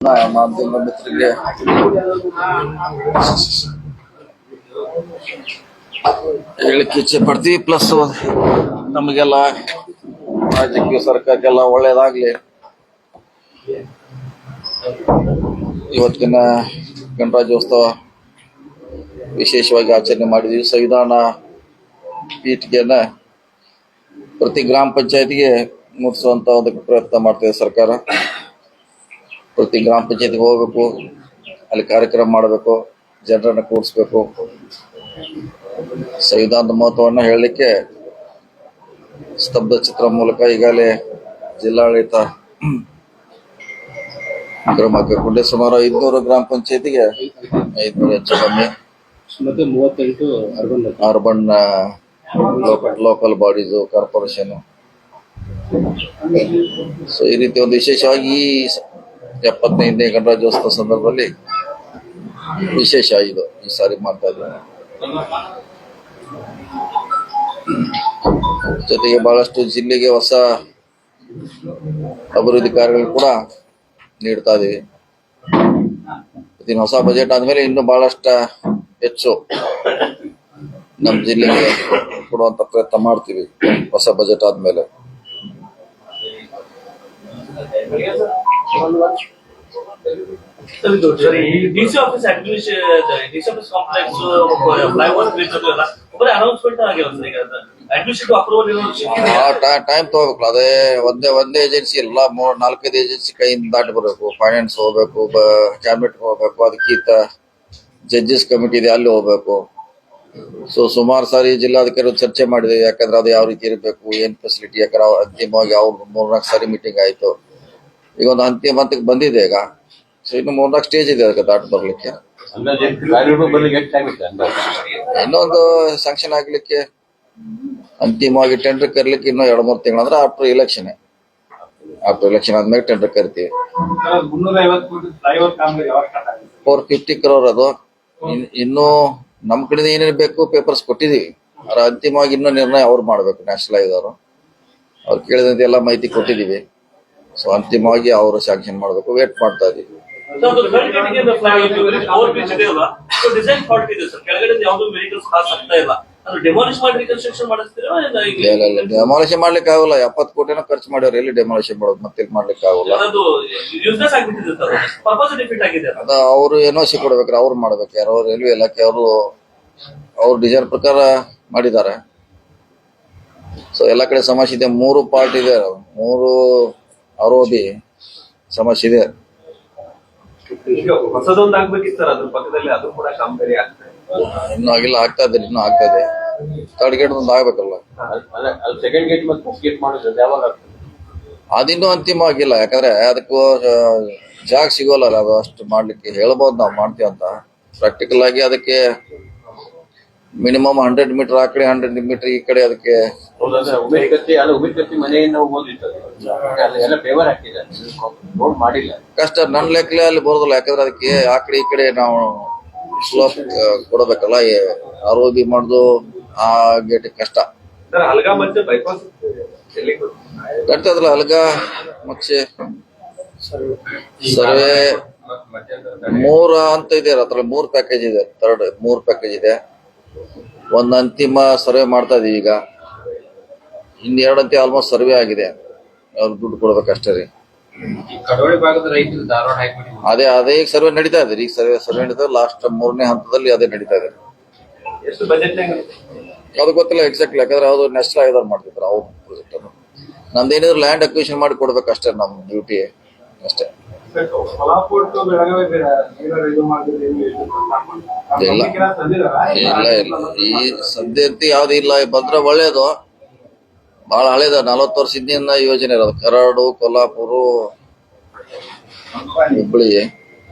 ಮಾಧ್ಯಮ ಮಿತ್ರರಿಗೆ ಹೇಳಿಕ್ಕೆ ಇಚ್ಛೆ ಪಡ್ತೀವಿ. ಪ್ಲಸ್ ನಮಗೆಲ್ಲ ರಾಜ್ಯಕ್ಕೆ ಸರ್ಕಾರಕ್ಕೆಲ್ಲ ಒಳ್ಳೇದಾಗ್ಲಿ. ಇವತ್ತಿನ ಗಣರಾಜ್ಯೋತ್ಸವ ವಿಶೇಷವಾಗಿ ಆಚರಣೆ ಮಾಡಿದ್ವಿ. ಸಂವಿಧಾನ ಪೀಠಿಗೆನ ಪ್ರತಿ ಗ್ರಾಮ ಪಂಚಾಯತಿಗೆ ಮುಟ್ಟಿಸುವಂತ ಒಂದು ಪ್ರಯತ್ನ ಮಾಡ್ತಿದೆ ಸರ್ಕಾರ. ಪ್ರತಿ ಗ್ರಾಮ ಪಂಚಾಯತಿಗೆ ಹೋಗ್ಬೇಕು, ಅಲ್ಲಿ ಕಾರ್ಯಕ್ರಮ ಮಾಡಬೇಕು, ಜನರನ್ನ ಕೂರಿಸ್ಬೇಕು. ಸಂವಿಧಾನದ ಮಹತ್ವವನ್ನು ಹೇಳಲಿಕ್ಕೆ ಸ್ತಬ್ಧ ಚಿತ್ರ ಮೂಲಕ ಈಗಾಗಲೇ ಜಿಲ್ಲಾಡಳಿತ ಕ್ರಮ ಕೈಗೊಂಡೆ. ಸುಮಾರು 500 ಗ್ರಾಮ ಪಂಚಾಯತಿಗೆ 500 ಹೆಚ್ಚು ಕಮ್ಮಿ ಮತ್ತೆ 38 urban local bodies corporation. So ಈ ರೀತಿ ಒಂದು ವಿಶೇಷವಾಗಿ ಈ 75ನೇ ಗಣರಾಜ್ಯೋತ್ಸವ ಸಂದರ್ಭದಲ್ಲಿ ವಿಶೇಷ ಇದು ಈ ಸಾರಿ ಮಾಡ್ತಾ ಇದ್ದೇನೆ. ಜೊತೆಗೆ ಬಹಳಷ್ಟು ಜಿಲ್ಲೆಗೆ ಹೊಸ ಅಭಿವೃದ್ಧಿ ಕಾರ್ಯಗಳು ಕೂಡ ನೀಡ್ತಾ ಇದೀವಿ. ಹೊಸ ಬಜೆಟ್ ಆದ್ಮೇಲೆ ಇನ್ನು ಬಹಳಷ್ಟು ಹೆಚ್ಚು ನಮ್ಮ ಜಿಲ್ಲೆಗೆ ಕೊಡುವಂತ ಪ್ರಯತ್ನ ಮಾಡ್ತೀವಿ ಹೊಸ ಬಜೆಟ್ ಆದ್ಮೇಲೆ. DC office complex flyover bridge ಬರೀ ಅನೌನ್ಸ್ಮೆಂಟ್ ಅಡ್ಮಿನಿಸ್ಟ್ರೇಟಿವ್ ಅಪ್ರೂವಲ್ ಟೈಮ್ ತಗೋಬೇಕು. ಅದೇ ಒಂದೇ ಏಜೆನ್ಸಿ ಎಲ್ಲ 4-5 ಏಜೆನ್ಸಿ ಕೈಯಿಂದ ದಾಟಿ ಬರಬೇಕು. ಫೈನಾನ್ಸ್ ಹೋಗ್ಬೇಕು, ಕ್ಯಾಬಿನೆಟ್ ಹೋಗ್ಬೇಕು, ಅದಕ್ಕಿಂತ ಜಡ್ಜಸ್ ಕಮಿಟಿ ಇದೆ ಅಲ್ಲಿ ಹೋಗ್ಬೇಕು. ಸೊ ಸುಮಾರು ಸಾರಿ ಜಿಲ್ಲಾಧಿಕಾರಿ ಚರ್ಚೆ ಮಾಡಿದೆ, ಯಾಕಂದ್ರೆ ಅದು ಯಾವ ರೀತಿ ಇರಬೇಕು, ಏನ್ ಫೆಸಿಲಿಟಿ. ಯಾಕಂದ್ರೆ ಅಂತಿಮವಾಗಿ ಅವ್ರು 3-4 ಸಾರಿ ಮೀಟಿಂಗ್ ಆಯ್ತು. ಈಗ ಒಂದು ಅಂತಿಮ ಹಂತಕ್ಕೆ ಬಂದಿದೆ ಈಗ. ಸೊ ಇನ್ನು 3-4 ಸ್ಟೇಜ್ ಇದೆ ಅದಕ್ಕೆ ದಾಟಿ ಬರ್ಲಿಕ್ಕೆ. ಇನ್ನೊಂದು ಸ್ಯಾಂಕ್ಷನ್ ಆಗ್ಲಿಕ್ಕೆ ಅಂತಿಮವಾಗಿ ಟೆಂಡರ್ ಕರ್ಲಿಕ್ಕೆ ಇನ್ನೂ 2-3 ತಿಂಗಳು, ಅಂದ್ರೆ ಆಫ್ಟರ್ ಎಲೆಕ್ಷನ್ ಆದ್ಮೇಲೆ ಟೆಂಡರ್ ಕರಿತೀವಿ. 450 crore ಅದು. ಇನ್ನು ನಮ್ ಕಡೆ ಏನೇನು ಬೇಕು ಪೇಪರ್ಸ್ ಕೊಟ್ಟಿದೀವಿ. ಅದ್ರ ಅಂತಿಮವಾಗಿ ಇನ್ನೂ ನಿರ್ಣಯ ಅವ್ರು ಮಾಡ್ಬೇಕು. ನ್ಯಾಷನಲ್ ಆಯ್ದವರು ಅವ್ರು ಕೇಳಿದಂತೆ ಎಲ್ಲ ಮಾಹಿತಿ ಕೊಟ್ಟಿದೀವಿ. ಸೊ ಅಂತಿಮವಾಗಿ ಅವರು ಸ್ಯಾಂಕ್ಷನ್ ಮಾಡ್ಬೇಕು. ವೇಟ್ ಮಾಡ್ತಾ ಇದೀವಿ. ಡೆಮಾಲಿಷನ್ ಮಾಡ್ಲಿಕ್ಕೆ ಆಗಲ್ಲ. 70 ಕೋಟಿನ ಖರ್ಚು ಮಾಡ್ಯಾರ, ಎಲ್ಲಿ ಡೆಮಾಲಿಷನ್ ಮಾಡೋದು, ಮತ್ತೆ ಮಾಡ್ಲಿಕ್ಕೆ ಆಗಲ್ಲ. ಅದ ಅವರು NOC ಕೊಡ್ಬೇಕ್ರೆ ಅವ್ರು ಮಾಡ್ಬೇಕು. ಯಾರೋ ರೈಲ್ವೆ ಇಲಾಖೆ ಅವರು ಅವ್ರ ಡಿಸೈನ್ ಪ್ರಕಾರ ಮಾಡಿದ್ದಾರೆ. ಸೊ ಎಲ್ಲಾ ಕಡೆ ಸಮಸ್ಯೆ ಇದೆ. 3 ಪಾರ್ಟ್ ಇದೆ, 3 ROB ಸಮಸ್ಯೆ ಇದೆ. ಹೊಸದೊಂದು ಆಗ್ಬೇಕಿತ್ತು ಅದ್ರ ಪಕ್ಕದಲ್ಲಿ, ಅದು ಕೂಡ ಕಾಮಗಾರಿ ಆಗ್ತದೆ. ಇನ್ನೂ ಆಗಿಲ್ಲ, ಆಗ್ತಾ ಇದೆ. ಇನ್ನೂ ಆಗ್ತಾ ಇದೆ. 3rd ಗೇಟ್ ಒಂದು ಆಗ್ಬೇಕಲ್ಲ. ಸೆಕೆಂಡ್ ಗೇಟ್ ಮತ್ತೆ ಫಸ್ಟ್ ಗೇಟ್ ಮಾಡೋದು ಯಾವಾಗ ಅದಿನ್ನೂ ಅಂತಿಮ ಆಗಿಲ್ಲ. ಯಾಕಂದ್ರೆ ಅದಕ್ಕೂ ಜಾಗ ಸಿಗೋಲ್ಲ. ಅದು ಅಷ್ಟು ಮಾಡ್ಲಿಕ್ಕೆ ಹೇಳ್ಬೋದು ನಾವು ಮಾಡ್ತೀವಿ ಅಂತ. ಪ್ರಾಕ್ಟಿಕಲ್ ಆಗಿ ಅದಕ್ಕೆ ಮಿನಿಮಮ್ 100 ಮೀಟರ್ ಆ ಕಡೆ, 100 ಮೀಟರ್ ಈ ಕಡೆ. ಅದಕ್ಕೆ ಕಷ್ಟ. ನನ್ನ ಲೆಕ್ಕಲೆ ಅಲ್ಲಿ ಬರೋದಿಲ್ಲ. ಯಾಕಂದ್ರೆ ಅದಕ್ಕೆ ಆ ಕಡೆ ಈ ಕಡೆ ನಾವು ಸ್ಲೋಪ್ ಕೊಡಬೇಕಲ್ಲ. ROB ಮಾಡುದು ಆ ಗೇಟ್ ಕಷ್ಟ. ಕಟ್ತದಲ್ಲ ಅಲ್ಗ ಮತ್ತೆ ಸರ್ವೆ 3 ಹಂತ ಇದೆ. ಅದ್ರಲ್ಲಿ 3 ಪ್ಯಾಕೇಜ್ ಇದೆ. 3 ಪ್ಯಾಕೇಜ್ ಇದೆ. ಒಂದು ಅಂತಿಮ ಸರ್ವೆ ಮಾಡ್ತಾ ಇದೀವಿ ಈಗ. ಇನ್ನು 2 ಅಂತಿ ಆಲ್ಮೋಸ್ಟ್ ಸರ್ವೆ ಆಗಿದೆ. ಅವ್ರು ದುಡ್ಡು ಕೊಡ್ಬೇಕಷ್ಟೇ ರೀ. ಅದೇ ಈಗ ಸರ್ವೆ ನಡೀತಾ ಇದೆ. ಈಗ ಸರ್ವೆ ನಡೀತಾ ಇದೆ. ಲಾಸ್ಟ್ 3ನೇ ಹಂತದಲ್ಲಿ ಅದೇ ನಡೀತಾ ಇದೆ. ಅದು ಗೊತ್ತಿಲ್ಲ ಎಕ್ಸಾಕ್ಟ್ಲಿ. ಯಾಕಂದ್ರೆ ಅದು ನ್ಯಾಷನಲ್ ಆಯ್ದವ್ರು ಮಾಡ್ತಿದ್ರು ಅವ್ರ ಪ್ರಾಜೆಕ್ಟ್. ಅದು ನಮ್ದೇನಿದ್ರು ಲ್ಯಾಂಡ್ ಅಕ್ವಿಷನ್ ಮಾಡಿ ಕೊಡ್ಬೇಕಷ್ಟೇ, ನಮ್ ಡ್ಯೂಟಿ ಅಷ್ಟೇ. ಇಲ್ಲ ಈ ಸದ್ಯಂತ ಯಾವ್ದು ಇಲ್ಲ. ಬಂದ್ರೆ ಒಳ್ಳೇದು. ಬಹಳ ಹಳೇದ, 40 ವರ್ಷ ಹಿಂದಿನ ಯೋಜನೆ ಇರೋದು. ಕರಾಡು, ಕೊಲ್ಲಾಪುರ, ಹುಬ್ಬಳ್ಳಿ.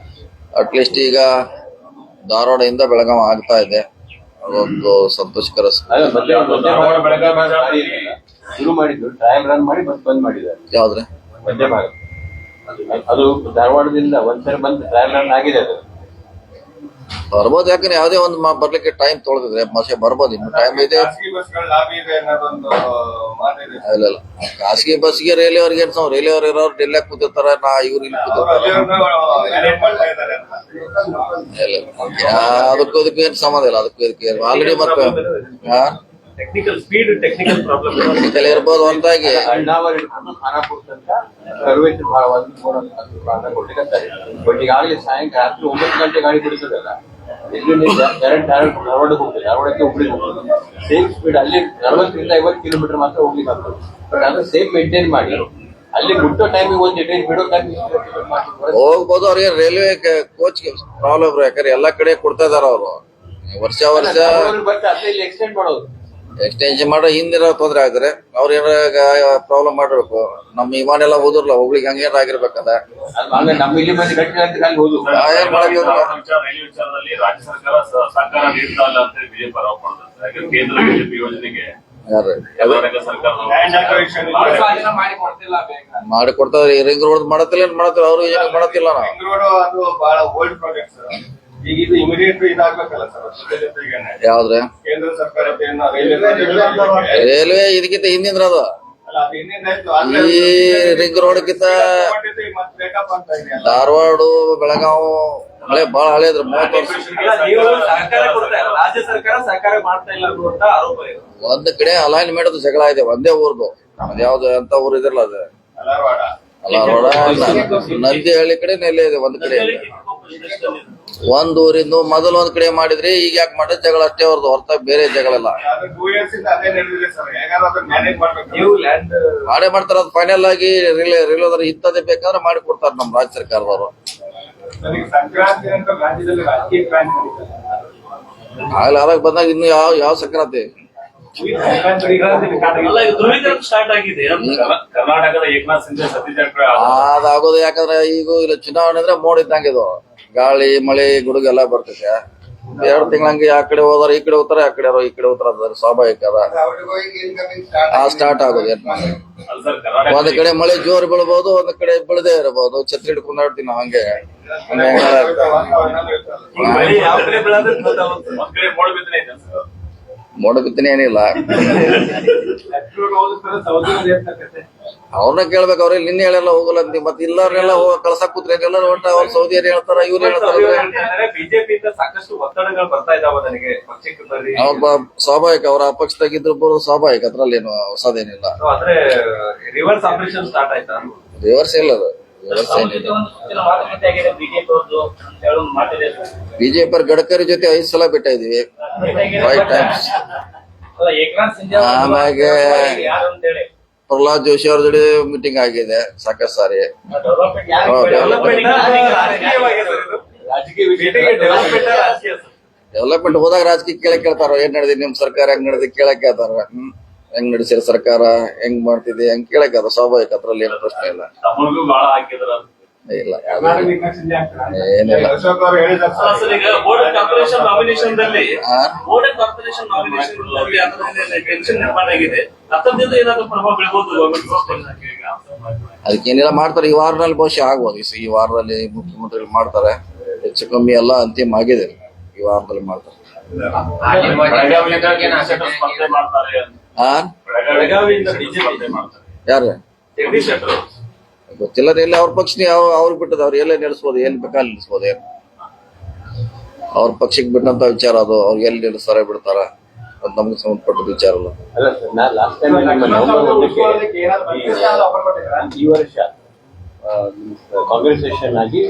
ಅಟ್ಲೀಸ್ಟ್ ಈಗ ಧಾರವಾಡದಿಂದ ಬೆಳಗಾವಿ ಆಗ್ತಾ ಇದೆ. ಅದೊಂದು ಸಂತೋಷಕರ. ಶುರು ಮಾಡಿದ್ರು, ಟ್ರಯಲ್ ರನ್ ಮಾಡಿ ಮತ್ತೆ ಬಂದ್ ಮಾಡಿದ್ದಾರೆ. ಯಾವ್ದ್ರೆ ಅದು ಧಾರವಾಡದಿಂದ ಒಂದ್ಸರಿ ಬಂದು ಟ್ರಯಲ್ ರನ್ ಆಗಿದೆ. ಅದು ಬರ್ಬೋದು, ಯಾಕಂದ್ರೆ ಯಾವುದೇ ಒಂದು ಬರ್ಲಿಕ್ಕೆ ಟೈಮ್ ತೊಳೆದಿದ್ರೆ ಮತ್ತೆ ಬರ್ಬೋದು, ಇನ್ನು ಟೈಮ್ ಇದೆ. ಖಾಸಗಿ ಬಸ್ಗಳ ಲಾಭ ಇದೆ ಅನ್ನೋದೊಂದು ಮಾತಿದೆ. ಇಲ್ಲ ಖಾಸಗಿ ಬಸ್ಗೆ ರೈಲ್ವೆ ಅವ್ರಿಗೆ ಏನ್ ರೈಲ್ವೆ ಅವ್ರು ಇರೋರು ಡೆಲ್ಲಿ ಕೂತಿರ್ತಾರ, ಇವ್ರು ಇಲ್ಲಿ ಕೂತಿರ್ತಾರೆ. ಅದಕ್ಕೂ ಅದಕ್ಕೂ ಏನ್ ಸಂಬಂಧ ಇಲ್ಲ. ಅದಕ್ಕೂ ಇದಕ್ಕೆ ಆಲ್ರೆಡಿ ಮತ್ತೆ ಟೆಕ್ನಿಕಲ್ ಪ್ರಾಬ್ಲಮ್ ಟೆಕ್ನಿಕಲ್ ಇರ್ಬೋದು ಅಂತಾಗಿ ಅಣ್ಣಾವರ್ ಹಿಡ್ಕೊಂಡು ಖಾನಾಪುರ ತನಕ ಸರ್ವಿಸ್ ಒಂದು ಕೊಡ್ಲಿಕ್ಕೆ. ಬಟ್ ಈಗಾಗಲೇ ಸಾಯಂಕಾಲ ರಾತ್ರಿ 9 ಗಂಟೆ ಗಾಡಿ ಬಿಡಿಸೋದಲ್ಲ, ಇಲ್ಲಿ ಡೈರೆಕ್ಟ್ ಧಾರವಾಡಕ್ಕೆ ಹೋಗ್ತದೆ, ಧಾರವಾಡಕ್ಕೆ ಹುಬ್ಳಿಗೆ ಹೋಗ್ತದೆ. ಸೇಫ್ ಸ್ಪೀಡ್ ಅಲ್ಲಿ 40 ರಿಂದ 50 ಕಿಲೋಮೀಟರ್ ಮಾತ್ರ ಹೋಗ್ಲಿಕ್ಕೆ ಆಗ್ತದೆ. ಬಟ್ ಅದು ಸೇಫ್ ಮೇಂಟೈನ್ ಮಾಡಿ ಅಲ್ಲಿ ಮುಟ್ಟೋ ಟೈಮಿಗೆ ಒಂದು ಟ್ರೈನ್ ಬಿಡೋ ಟೈಮಿಗೆ ಹೋಗ್ಬೋದು. ಅವ್ರಿಗೆ ರೈಲ್ವೆ ಕೋಚ್ ಪ್ರಾಬ್ಲಮ್, ಯಾಕಂದ್ರೆ ಎಲ್ಲಾ ಕಡೆ ಕೊಡ್ತಾ ಇದಾರ ಅವರು ವರ್ಷ ಬಟ್ ಅಲ್ಲೇ ಇಲ್ಲಿ ಎಕ್ಸ್ಟೆಂಡ್ ಮಾಡೋದು. ಎಕ್ಸ್ಟೆನ್ಷನ್ ಮಾಡೋ ಹಿಂದಿರೋ ತೊಂದ್ರೆ ಆಗಿದ್ರೆ ಅವ್ರ ಏನಾರ ಪ್ರಾಬ್ಲಮ್ ಮಾಡ್ಬೇಕು. ನಮ್ಮ ವಿಮಾನ ಎಲ್ಲ ಹೋದ್ರಲ್ಲ ಹೋಗ್ಲಿಕ್ಕೆ ಹಂಗೇನ ಆಗಿರ್ಬೇಕದ ನಮ್ಮ ಇಲ್ಲಿ ಬಂದು ಗಟ್ಟಿ ಅಂತ ಅಲ್ಲಿ ಹೋದು ರೈಲ್ವೆ ವಿಚಾರದಲ್ಲಿ ರಾಜ್ಯ ಸರ್ಕಾರ ಸಹಕಾರ ನೀಡ್ತಾ ಇಲ್ಲ ಅಂತ ಬಿಜೆಪಿ ಆರೋಪ ಮಾಡಿದ್ರು. ಕೇಂದ್ರ ಬಿಜೆಪಿ ಯೋಜನೆಗೆ ಕರ್ನಾಟಕ ಸರ್ಕಾರ ಮಾಡಿ ಕೊಡ್ತಾರೆ. ರಿಂಗ್ ರೋಡ್ ಮಾಡತ್ತಿಲ್ಲ ಅವ್ರು ಏನ್ ಮಾಡತ್ತಿಲ್ಲ. ನಾವು ಅದು ಬಹಳ ಓಲ್ಡ್ ಪ್ರಾಜೆಕ್ಟ್ ಸರ್. ಈಗ ಇದು ಇಮಿಡಿಯೇಟ್ ಇದಾಗಬೇಕಲ್ಲ ಸರ್, ಯಾವ್ದ್ರೆ ಕೇಂದ್ರ ಸರ್ಕಾರ ರೈಲ್ವೆ ಇದಕ್ಕಿಂತ ಹಿಂದಿಂದ ಅದು ಈ ರಿಂಗ್ ರೋಡ್ಕಿಂತ ಧಾರವಾಡ ಬೆಳಗಾವ್ ಹಳೆ ಬಾಳ ಹಳೇದ್ರ 30 ವರ್ಷ. ರಾಜ್ಯ ಸರ್ಕಾರ ಸಹಕಾರ ಮಾಡ್ತಾ ಇಲ್ಲ ಅನ್ನುವಂತ ಆರೋಪ ಇದೆ. ಒಂದ್ ಕಡೆ ಅಲೈನ್ಮೆಂಟ್ ಜಗಳ ಇದೆ, ಒಂದೇ ಊರ್ದು. ನಮ್ದು ಯಾವ್ದು ಅಂತ ಊರ್ ಇದಿರಲ್ಲ ಅದು ಅಲಾರವಾಡ, ನಂದಿಹಳ್ಳಿ ಕಡೆ ನೆಲೆ ಇದೆ. ಒಂದ್ ಕಡೆ ಒಂದ್ ಊರಿಂದ ಮೊದಲು ಒಂದ್ ಕಡೆ ಮಾಡಿದ್ರಿ, ಈಗ ಯಾಕೆ ಮಾಡಿದ್ರೆ ಜಗಳ ಅಷ್ಟೇ ಅವ್ರದ್ದು, ಹೊರತಾಗಿ ಬೇರೆ ಜಗಳ ಇಲ್ಲ. ಮಾಡೇ ಮಾಡ್ತಾರ. ಅದು ಫೈನಲ್ ಆಗಿ ರೈಲ್ವೆ ಇಂಥದ್ದೇ ಬೇಕಾದ್ರೆ ಮಾಡಿ ಕೊಡ್ತಾರ ನಮ್ ರಾಜ್ಯ ಸರ್ಕಾರದವರು. ಆಗ್ಲ ಆದಾಗ ಬಂದಾಗ ಇನ್ನು ಯಾವ ಸಂಕ್ರಾಂತಿ ಸ್ಟಾರ್ಟ್ ಆಗಿದೆ. ಕರ್ನಾಟಕದ ಏಕನಾಥ್ ಶಿಂದೆ ಸತೀಶ್ ಅದಾಗೋದು. ಯಾಕಂದ್ರೆ ಈಗ ಇಲ್ಲ ಚುನಾವಣೆ ಅಂದ್ರೆ ಮೋಡ ಇದ್ದಂಗೆ ಇದು, ಗಾಳಿ ಮಳೆ ಗುಡುಗು ಎಲ್ಲ ಬರ್ತೈತೆ. 2 ತಿಂಗಳಂಗೆ ಆ ಕಡೆ ಹೋದಾರ ಈ ಕಡೆ ಹೋಗ್ತಾರೆ, ಆ ಕಡೆ ಈ ಕಡೆ ಹೋಗ್ತಾರ, ಸ್ವಾಭಾವಿಕ ಅದ. ಸ್ಟಾರ್ಟ್ ಆಗೋದು. ಒಂದ್ ಕಡೆ ಮಳೆ ಜೋರ್ ಬೀಳ್ಬಹುದು, ಒಂದ್ ಕಡೆ ಬೀಳದೇ ಇರಬಹುದು. ಛತ್ರಿ ಹಿಡ್ಕೊಂಡು ಆಡ್ತೀವಿ ನಾವು ಹಂಗೆ. ಮೋಡ ಬಿತ್ತನೆ ಏನಿಲ್ಲ. ಅವ್ರನ್ನ ಕೇಳ್ಬೇಕು. ಅವ್ರಿಗೆ ನಿನ್ನೆ ಹೇಳಲ್ಲ ಹೋಗಲ್ಲ ಅಂತ, ಮತ್ತೆ ಇಲ್ಲಾರ್ನೆಲ್ಲ ಕಳ್ಸಕ್ ಕೂತ್ರೆ ಎಲ್ಲರೂ ಒಟ್ಟ ಅವ್ರು ಸೌದಿ ಹೇಳ್ತಾರ, ಇವ್ರು ಹೇಳ್ತಾರ. ಬಿಜೆಪಿ ಸಾಕಷ್ಟು ಒತ್ತಡಗಳು ಬರ್ತಾ ಇದಾವ ನನಗೆ ಪಕ್ಷಕ್ಕೆ ಬರ್ರಿ. ಅವ್ರ ಸ್ವಾಭಾವಿಕ, ಅವ್ರ ಅಪಕ್ಷದಾಗಿದ್ರು ಬರೋದು ಸ್ವಾಭಾವಿಕ, ಅದ್ರಲ್ಲೇನು ಹೊಸದೇನಿಲ್ಲ. ಅಂದ್ರೆ ರಿವರ್ಸ್ ಆಪರೇಷನ್ ಸ್ಟಾರ್ಟ್ ಆಯ್ತಾ? ರಿವರ್ಸ್ ಇಲ್ಲ ಅದು, ಬಿಜೆಪಿ ಗಡ್ಕರಿ ಜೊತೆ 5 ಸಲ ಭೇಟ ಇದೀವಿ, 5 ಟೈಮ್ಸ್. ಆಮ್ಯಾಗೆ ಪ್ರಹ್ಲಾದ್ ಜೋಶಿ ಅವ್ರ ಜೊತೆ ಮೀಟಿಂಗ್ ಆಗಿದೆ ಸಾಕಷ್ಟು ಸಾರಿ. ಡೆವಲಪ್ಮೆಂಟ್ ಹೋದಾಗ ರಾಜಕೀಯ ಕೇಳ್ತಾರ, ಏನ್ ನಡೆದಿದೆ ನಿಮ್ ಸರ್ಕಾರ, ಹೆಂಗ್ ನಡೆದಿ ಕೇಳಕ್ ಕೇಳ್ತಾರ. ಹೆಂಗ್ ನಡೆಸಿರ ಸರ್ಕಾರ, ಹೆಂಗ್ ಮಾಡ್ತಿದೆ ಹೆಂಗ್ ಕೇಳಕ್ ಅದ ಸ್ವಾಭಾವಿಕ, ಅದ್ರಲ್ಲಿ ಏನು ಪ್ರಶ್ನೆ ಇಲ್ಲ. ಇಲ್ಲ ಏನಿಲ್ಲ. ಬೋರ್ಡ್ ಕಾರ್ಪೊರೇಷನ್ ನಾಮಿನೇಷನ್ ಟೆನ್ಷನ್ ನಿರ್ಮಾಣ ಆಗಿದೆ. ಅದರಿಂದ ಏನಾದ್ರು ಪ್ರಭಾವ ಬೀಳ್ಬೋದು. ಅದಕ್ಕೇನಿಲ್ಲ ಮಾಡ್ತಾರೆ. ಈ ವಾರದಲ್ಲಿ ಬಹುಶಃ ಆಗ್ಬೋದು. ಈ ವಾರದಲ್ಲಿ ಮುಖ್ಯಮಂತ್ರಿಗಳು ಮಾಡ್ತಾರೆ. ಹೆಚ್ಚು ಕಮ್ಮಿ ಎಲ್ಲ ಅಂತಿಮ ಆಗಿದೆ. ಈ ವಾರದಲ್ಲಿ ಮಾಡ್ತಾರೆ. ಯಾರು ಗೊತ್ತಿಲ್ಲ. ಎಲ್ಲಿ ಅವ್ರ ಪಕ್ಷ ಅವ್ರಿಗೆ ಬಿಟ್ಟದ, ಅವ್ರು ಎಲ್ಲೇ ನಡೆಸ್ಬೋದು, ಎಲ್ಲಿ ಬೇಕಾದ್ರೆ ನಡೆಸ್ಬೋದು. ಏನು ಅವ್ರ ಪಕ್ಷಕ್ಕೆ ಬಿಟ್ಟಂತ ವಿಚಾರ ಅದು. ಅವ್ರಿಗೆ ಎಲ್ಲಿ ನಡೆಸ್ತಾರ ಬಿಡ್ತಾರ, ಅದು ನಮ್ಗೆ ಸಂಬಂಧಪಟ್ಟ ವಿಚಾರ ಅಲ್ಲ. ಈ ವರ್ಷ ಕಾಂಗ್ರೆಸ್ ಆಗಿ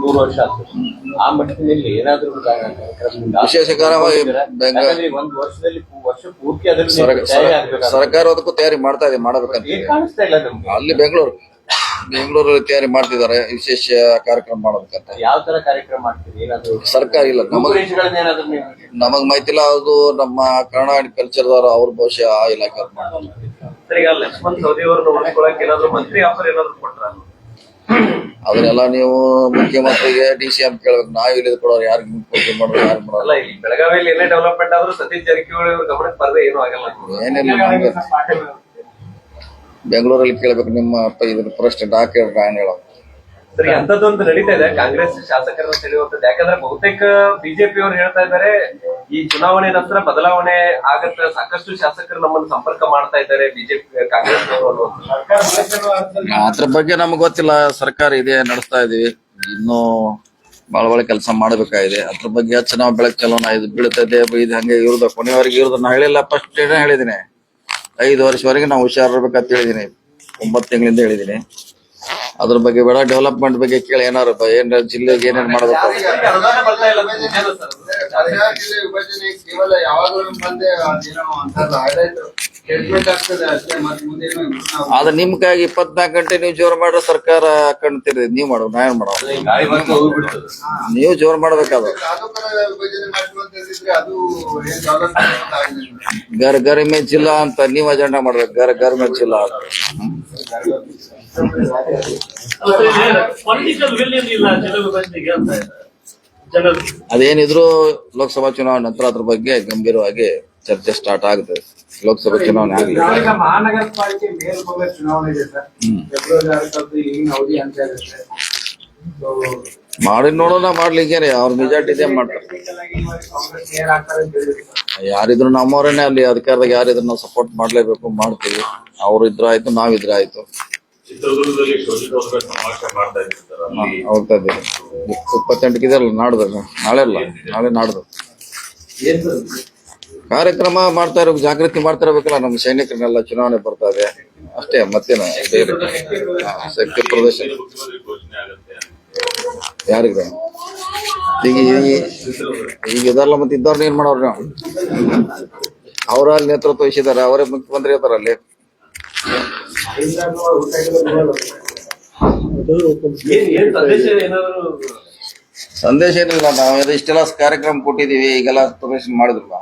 3 ವರ್ಷ ಆಗ್ತದೆ. ಆ ಮಟ್ಟದಲ್ಲಿ ಏನಾದ್ರೂ ವಿಶೇಷ ಕಾರ್ಯವಾಗಿ ವರ್ಷ ಪೂರ್ತಿ ಅದಕ್ಕೆ ಸರ್ಕಾರ ಅದಕ್ಕೂ ತಯಾರಿ ಮಾಡ್ತಾ ಇದೆ, ಮಾಡಬೇಕಂತ ಕಾಣಿಸ್ತಾ ಇಲ್ಲ ನಮ್ಗೆ. ಅಲ್ಲಿ ಬೆಂಗಳೂರಲ್ಲಿ ತಯಾರಿ ಮಾಡ್ತಿದ್ದಾರೆ ವಿಶೇಷ ಕಾರ್ಯಕ್ರಮ ಮಾಡೋದಕ್ಕಂತ. ಯಾವ ತರ ಕಾರ್ಯಕ್ರಮ ಮಾಡ್ತೀರಿ? ಏನಾದ್ರು ಸರ್ಕಾರ ಇಲ್ಲ, ನಮಗ್ ಮಾಹಿತಿ ಇಲ್ಲ. ಅದು ನಮ್ಮ ಕರ್ನಾಟಕ ಕಲ್ಚರ್ದವರು ಅವ್ರ ಬಹುಶಃ ಆ ಇಲಾಖೆ ಮಾಡ್ತಾರೆ. ಲಕ್ಷ್ಮಣ್ ಸವದಿ ಅವರನ್ನು ಉಳಿಸ್ಕೊಳಕ್ಕೆ ಏನಾದ್ರು ಮಂತ್ರಿ ಆಫರ್ ಏನಾದ್ರು ಕೊಟ್ರ? ಅದನ್ನೆಲ್ಲ ನೀವು ಮುಖ್ಯಮಂತ್ರಿಗೆ DCM ಕೇಳ್ಬೇಕು. ನಾವ್ ಇಲ್ಲಿ ಕೊಡೋರು ಯಾರಿಗೆ ಮಾಡೋರು, ಯಾರು ಮಾಡಲ್ಲ. ಬೆಳಗಾವಿಯಲ್ಲಿ ಏನೇ ಡೆವಲಪ್ಮೆಂಟ್ ಆದ್ರೂ ಸತೀಶ್ ಜಾರಕಿಹೊಳಿ ಅವ್ರ ಗಮನಕ್ಕೆ ಬರದೆ ಏನೂ ಆಗಲ್ಲ. ಏನಿಲ್ಲ, ಬೆಂಗಳೂರಲ್ಲಿ ಕೇಳ್ಬೇಕು. ನಿಮ್ಮ ಇದ್ರ ಪ್ರೆಸಿಡೆಂಟ್ ಹಾಕಿ ಹೇಳೋದು. ಸರಿ, ಅಂತದೊಂದು ನಡೀತಾ ಇದೆ ಕಾಂಗ್ರೆಸ್ ಶಾಸಕರನ್ನ ಸೆಳೆಯುವಂತದ್ದು. ಯಾಕಂದ್ರೆ ಬಹುತೇಕ ಬಿಜೆಪಿ ಅವರು ಹೇಳ್ತಾ ಇದ್ದಾರೆ ಈ ಚುನಾವಣೆ ನಂತರ ಬದಲಾವಣೆ ಆಗತ್ತೆ, ಸಾಕಷ್ಟು ಶಾಸಕರು ನಮ್ಮನ್ನು ಸಂಪರ್ಕ ಮಾಡ್ತಾ ಇದ್ದಾರೆ ಬಿಜೆಪಿ ಕಾಂಗ್ರೆಸ್ ಅವರು. ಅದ್ರ ಬಗ್ಗೆ ನಮ್ಗೆ ಗೊತ್ತಿಲ್ಲ. ಸರ್ಕಾರ ಇದೆ, ನಡೆಸ್ತಾ ಇದೀವಿ, ಇನ್ನೂ ಬಾಳ ಕೆಲಸ ಮಾಡ್ಬೇಕಾಗಿದೆ. ಅದ್ರ ಬಗ್ಗೆ ಹೆಚ್ಚು ನಾವು ಬೆಳಕು ಚಲೋನ ಇದು ಬೀಳ್ತದೆ ಇದು ಹಂಗೆ ಇವ್ರದ ಕೊನೆಯವರೆಗೆ ಇವ್ರದ್ದು ನಾ ಹೇಳಿಲ್ಲ, ಫಸ್ಟ್ ಹೇಳಿದೀನಿ 5 ವರ್ಷವರೆಗೆ ನಾವು ಹುಷಾರಿರ್ಬೇಕಂತ ಹೇಳಿದೀನಿ, 9 ತಿಂಗಳಿಂದ ಹೇಳಿದೀನಿ. ಅದ್ರ ಬಗ್ಗೆ ಬೇಡ, ಡೆವಲಪ್ಮೆಂಟ್ ಬಗ್ಗೆ ಕೇಳಿ ಏನಾರು ಏನ್ ಜಿಲ್ಲೆಗೆ ಏನೇನ್ ಮಾಡ್ಬೇಕು. ಅನುದಾನ ಬರ್ತಾ ಇಲ್ಲ ಅಂತ ನಿಜಾನ ಸರ್? ಜಿಲ್ಲೆ ವಿಭಜನೆ ಕೇವಲ ಯಾವಾಗಲೂ ಬಂದೆ ಅದೇನೋ ಅಂತಾರಲ್ಲ, highlight statement ಆಗ್ತದೆ ಅಷ್ಟೇ, ಮತ್ತೆ ಮುಂದೇನು ಆದ್ರೆ ನಿಮ್ ಕೈಗೆ 24 ಗಂಟೆ ನೀವು ಜೋರ್ ಮಾಡ್ರೆ ಸರ್ಕಾರ ಕಣ್ತಿರಿ. ನೀವ್ ಮಾಡೋ, ನಾ ಏನ್ ಮಾಡೋ? ಗಾಳಿ ಬಂದು ಹೋಗ್ಬಿಡ್ತದೆ. ನೀವು ಜೋರ್ ಮಾಡ್ಬೇಕಾದ. ತಾಲೂಕರ ವಿಭಜನೆ ಮಾಡುವಂತಿದ್ರೆ ಅದು ಏನ್ ಡೆವಲಪ್ಮೆಂಟ್ ಆಗಿದೆ. ಗರ್ ಗರಿಮೆ ಜಿಲ್ಲಾ ಅಂತ ನೀವ್ ಅಜೆಂಡಾ ಮಾಡ್ಬೇಕು, ಗರ್ಮೆ ಜಿಲ್ಲಾ ಅಂತ. ಪೊಲಿಟಿಕಲ್ ವಿಲ್ ಇಲ್ಲ ಜನ ವಿಭಜನೆಗೆ ಅಂತ ಜನರು. ಅದೇನಿದ್ರು ಲೋಕಸಭಾ ಚುನಾವಣೆ ನಂತರ ಅದ್ರ ಬಗ್ಗೆ ಗಂಭೀರವಾಗಿ ಚರ್ಚೆ ಸ್ಟಾರ್ಟ್ ಆಗುತ್ತೆ. ಲೋಕಸಭಾ ಚುನಾವಣೆ ಆಗ್ಲಿ. ಈಗ ಮಹಾನಗರ ಪಾಲಿಕೆ ಮೇಲ್ಭಾಗ ಚುನಾವಣೆ ಇದೆ ಸರ್, ಫೆಬ್ರವರಿ 6 ಈಗಿನ ಅವಧಿ ಅಂತ ಇರುತ್ತೆ. ಮಾಡಿ ನೋಡೋಣ, ಮಾಡ್ಲಿಕ್ಕೆ ಅವ್ರ ಮೆಜಾರಿಟಿ ಇದೆ ಮಾಡ್ತಾರೆ. ಕಾಂಗ್ರೆಸ್ ಕ್ಲಿಯರ್ ಆಗ್ತಾರೆ ಅಂತ ಹೇಳಿದ್ರು. ಯಾರಿದ್ರು ನಮ್ಮವರೇನೆ ಅಲ್ಲಿ ಅಧಿಕಾರದಾಗ ಯಾರಿದ್ರು ನಾವು ಸಪೋರ್ಟ್ ಮಾಡ್ಲೇಬೇಕು, ಮಾಡ್ತೀವಿ. ಅವ್ರು ಇದ್ರ ಆಯ್ತು, ನಾವಿದ್ರ ಆಯ್ತು. ಚಿತ್ರದುರ್ಗದಲ್ಲಿ ಶೋಷಿತವರ್ಗ ಸಮಾವೇಶ ಮಾಡ್ತಾ ಇದ್ದಾರೆ, ಹೋಗ್ತಾ ಇದ್ದೀವಿ. 28ಕ್ಕೆ ಇದೆಯಲ್ಲ, ನಾಡ್ದು, ನಾಳೆ ಅಲ್ಲ, ನಾಳೆ ನಾಡ್ದು ಕಾರ್ಯಕ್ರಮ ಮಾಡ್ತಾ ಇರೋ, ಜಾಗೃತಿ ಮಾಡ್ತಾ ಇರ್ಬೇಕಲ್ಲ ನಮ್ಮ ಸೈನಿಕರನ್ನೆಲ್ಲ. ಚುನಾವಣೆ ಬರ್ತಾ ಇದೆ ಅಷ್ಟೇ, ಮತ್ತೇನ ಬೇರೆ ಶಕ್ತಿ ಪ್ರದರ್ಶನ ಮುಖ್ಯಮಂತ್ರಿ ಘೋಷಣೆ ಆಗುತ್ತೆ. ಯಾರಿಗ ಈಗ ಇದೆಲ್ಲ ಮತ್ತೆ ಇದ್ದವ್ರನ್ನ ಏನ್ ಮಾಡೋರು ನಾವು? ಅವ್ರ ಅಲ್ಲಿ ನೇತೃತ್ವ ವಹಿಸಿದಾರೆ, ಅವರೇ ಮುಖ್ಯಮಂತ್ರಿ ಇರ್ತಾರ ಅಲ್ಲಿ. ಏನ್ ಸಂದೇಶ ಏನಾದ್ರು ಸಂದೇಶ ಏನಿಲ್ಲ, ನಾವು ಇಷ್ಟೆಲ್ಲ ಕಾರ್ಯಕ್ರಮ ಕೊಟ್ಟಿದೀವಿ, ಈಗೆಲ್ಲ ಪ್ರದರ್ಶನ ಮಾಡಿದ್ರಲ್ಲ,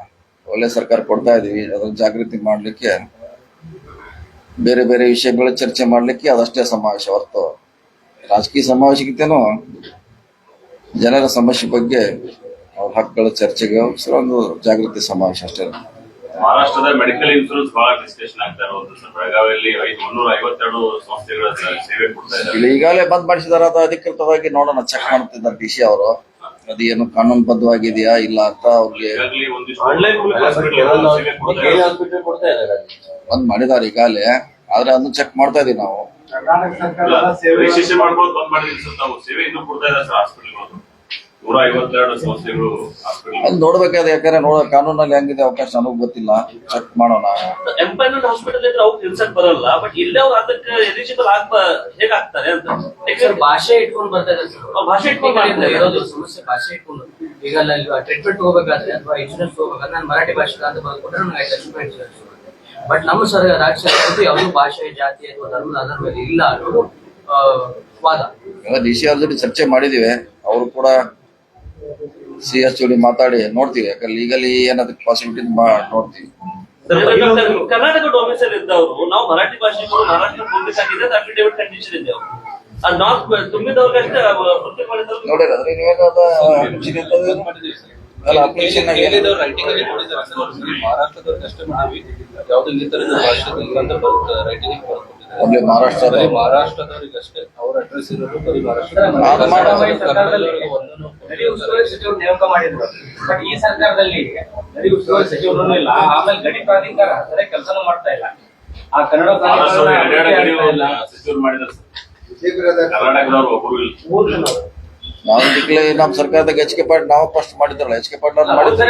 ಒಳ್ಳೆ ಸರ್ಕಾರ ಕೊಡ್ತಾ ಇದೀವಿ. ಅದ್ರ ಜಾಗೃತಿ ಮಾಡ್ಲಿಕ್ಕೆ, ಬೇರೆ ಬೇರೆ ವಿಷಯಗಳ ಚರ್ಚೆ ಮಾಡ್ಲಿಕ್ಕೆ ಅದಷ್ಟೇ ಸಮಾವೇಶ ಹೊರತು ರಾಜಕೀಯ ಸಮಾವೇಶಕ್ಕಿಂತನೂ ಜನರ ಸಮಸ್ಯೆ ಬಗ್ಗೆ ಅವ್ರ ಹಕ್ಕುಗಳ ಚರ್ಚೆಗೆ ಒಂದು ಜಾಗೃತಿ ಸಮಾವೇಶ ಅಷ್ಟೇ. ಮಹಾರಾಷ್ಟ್ರದ ಮೆಡಿಕಲ್ ಇನ್ಶೂರೆನ್ಸ್ ಬಹಳ ಡಿಸ್ಕಷನ್ ಆಗ್ತಾ ಇರೋದು ಸರ್. ಬೆಳಗಾವಿಯಲ್ಲಿ 352 ಸಂಸ್ಥೆಗಳ ಸೇವೆ ಕೊಡ್ತಾ ಇದ್ದಾರೆ. ಇಲ್ಲಿ ಈಗಾಗಲೇ ಬಂದ್ ಮಾಡಿಸಿದಾರೆ, ಅದು ಅಧಿಕೃತವಾಗಿ ನೋಡೋಣ, ಚೆಕ್ ಮಾಡ್ತಿದ್ದಾರೆ ಡಿ ಸಿ ಅವರು. ಅದೇನು ಕಾನೂನುಬದ್ಧವಾಗಿದೆಯಾ ಇಲ್ಲ ಅಂತ ಅವ್ರಿಗೆ ಈಗಾಗಲೇ ಒಂದಿಷ್ಟು ಆನ್ಲೈನ್ ಮೂಲಕ ಸೇವೆ ಕೊಡ್ತಾ ಇದ್ದಾರೆ. ಹಾಸ್ಪಿಟಲ್ ಕೊಡ್ತಾ ಇದ್ದಾರೆ. ಬಂದ್ ಮಾಡಿದಾರೆ ಈಗಾಗಲೇ, ಆದ್ರೆ ಅದನ್ನ ಚೆಕ್ ಮಾಡ್ತಾ ಇದೀವಿ ನಾವು. ಕರ್ನಾಟಕ ಸರ್ಕಾರ ಸೇವೆ ರಿಜಿಸ್ಟ್ರೇಷನ್ ಮಾಡ್ಬೋದು ಬಂದ್ ಮಾಡಿದ್ವಿ ಸರ್. ನಾವು ಸೇವೆ ಇನ್ನೂ ಕೊಡ್ತಾ ಇದ್ದಾರೆ ಸರ್ ಹಾಸ್ಪಿಟಲ್ಗಳು. 152 ಸಂಸ್ಥೆಗಳು ಹಾಸ್ಪಿಟಲ್. ಅದು ನೋಡ್ಬೇಕಾದ್ರೆ, ಯಾಕಂದ್ರೆ ಕಾನೂನಲ್ಲಿ ಹೆಂಗಿದೆ ಅವಕಾಶ ನನಗೂ ಗೊತ್ತಿಲ್ಲ, ಚೆಕ್ ಮಾಡೋಣ. ಎಂಪ್ಲಾಯ್ಮೆಂಟ್ ಹಾಸ್ಪಿಟಲ್ ಇದ್ರೆ ಅವ್ರು ತಿಳ್ಸಕ್ ಬರಲ್ಲ, ಬಟ್ ಇಲ್ಲೇ ಅವ್ರು ಅದಕ್ಕೆ ಎಲಿಜಿಬಲ್ ಹೇಗಾಗ್ತಾರೆ ಅಂತ. ಸರ್ ಭಾಷೆ ಇಟ್ಕೊಂಡು ಬರ್ತಾ ಇದ್ದಾರೆ ಸರ್. ಅವ್ರು ಭಾಷೆ ಇಟ್ಕೊಂಡು ಭಾಷೆ ಇರೋದು ಸಮಸ್ಯೆ, ಭಾಷೆ ಇಟ್ಕೊಂಡು. ಈಗ ಅಲ್ಲಿ ಟ್ರೀಟ್ಮೆಂಟ್ ಹೋಗ್ಬೇಕಾದ್ರೆ ಅಥವಾ ಇನ್ಶೂರೆನ್ಸ್ ಹೋಗ್ಬೇಕಾದ್ರೆ ನಾನು ಮರಾಠಿ ಭಾಷೆ ಅಂತ ಬರ್ಕೊಟ್ರೆ ನನಗೆ 5 ಲಕ್ಷ ರೂಪಾಯಿ ಇನ್ಶೂರೆನ್ಸ್. ಬಟ್ ನಮ್ಮ ರಾಜ್ಯ ಸರ್ಕಾರ ಯಾವುದೂ ಭಾಷೆ, ಜಾತಿ ಅಥವಾ ಧರ್ಮದ ಆಧಾರ ಮೇಲೆ ಇಲ್ಲ ಅನ್ನೋದು ವಾದ. ಡಿ ಸಿ ಅವ್ರ ಜೊತೆ ಚರ್ಚೆ ಮಾಡಿದೀವಿ, ಅವರು ಕೂಡ CS ಜೋಡಿ ಮಾತಾಡಿ ನೋಡ್ತೀವಿ. ಯಾಕಂದ್ರೆ ಲೀಗಲಿ ಏನದಕ್ಕೆ ಪಾಸಿಬಿಲಿಟಿ ನೋಡ್ತೀವಿ. ಕರ್ನಾಟಕ ಡೊಮಿಸೈಲ್ ಇದ್ದವರು ನಾವು ಮರಾಠಿ ಭಾಷೆ ಮಹಾರಾಷ್ಟ್ರ ಹೋಗ್ಬೇಕಾಗಿದೆ, ಅಫಿಡೇವಿಟ್ ಕಂಡೀಷನ್ ಇದೆ. ಅದು ನಾವು ತುಂಬಿದವ್ರಿಗಷ್ಟೇ ವೃತ್ತಿ ಮಾಡಿದವ್ರು ನೋಡಿರ ಅದ್ರ ಅಲ್ಲ ಅಪ್ಲಿಕೇಶನ್ ರೈಟಿಂಗ್ ಅಲ್ಲಿ ಕೊಡಿದ್ದಾರೆ ಸರ್. ಮಹಾರಾಷ್ಟ್ರದವ್ರಿಗೆ ಅಷ್ಟೇ ಮಾಡಿವಿ, ಯಾವ್ದು ಇಲ್ಲಿ ತರದ ಭಾಷೆ ಇಲ್ಲ ಅಂತ ರೈಟಿಂಗ್ ಅಲ್ಲಿ ಮಹಾರಾಷ್ಟ್ರದವ್ರಿಗೆ ಅಷ್ಟೇ ಅವ್ರ ಅಡ್ರೆಸ್ ಇರೋದು ಬರೀ ಮಹಾರಾಷ್ಟ್ರ. ಗಡಿ ಉಸ್ತುವಾರಿ ಸಚಿವರು ನೇಮಕ ಮಾಡಿದ್ರು, ಬಟ್ ಈ ಸರ್ಕಾರದಲ್ಲಿ ಗಡಿ ಉಸ್ತುವಾರಿ ಸಚಿವರು ಇಲ್ಲ. ಆಮೇಲೆ ಗಡಿ ಪ್ರಾಧಿಕಾರ ಸರಿಯಾಗಿ ಕೆಲಸನೂ ಮಾಡ್ತಾ ಇಲ್ಲ. ಆ ಕನ್ನಡ ಸಚಿವರು ಮಾಡಿದ್ದಾರೆ ಸರ್. ಕರ್ನಾಟಕದವ್ರು ಒಬ್ಬರು ಇಲ್ಲ. ನಾವು ಈಗಲೇ ನಮ್ಮ ಸರ್ಕಾರದಾಗ HK ಪಾಟೀಲ್ ನಾವು ಫಸ್ಟ್ ಮಾಡಿದ್ರಲ್ಲ, HK ಪಾಟೀಲ್ ಮಾಡಿದ್ರೆ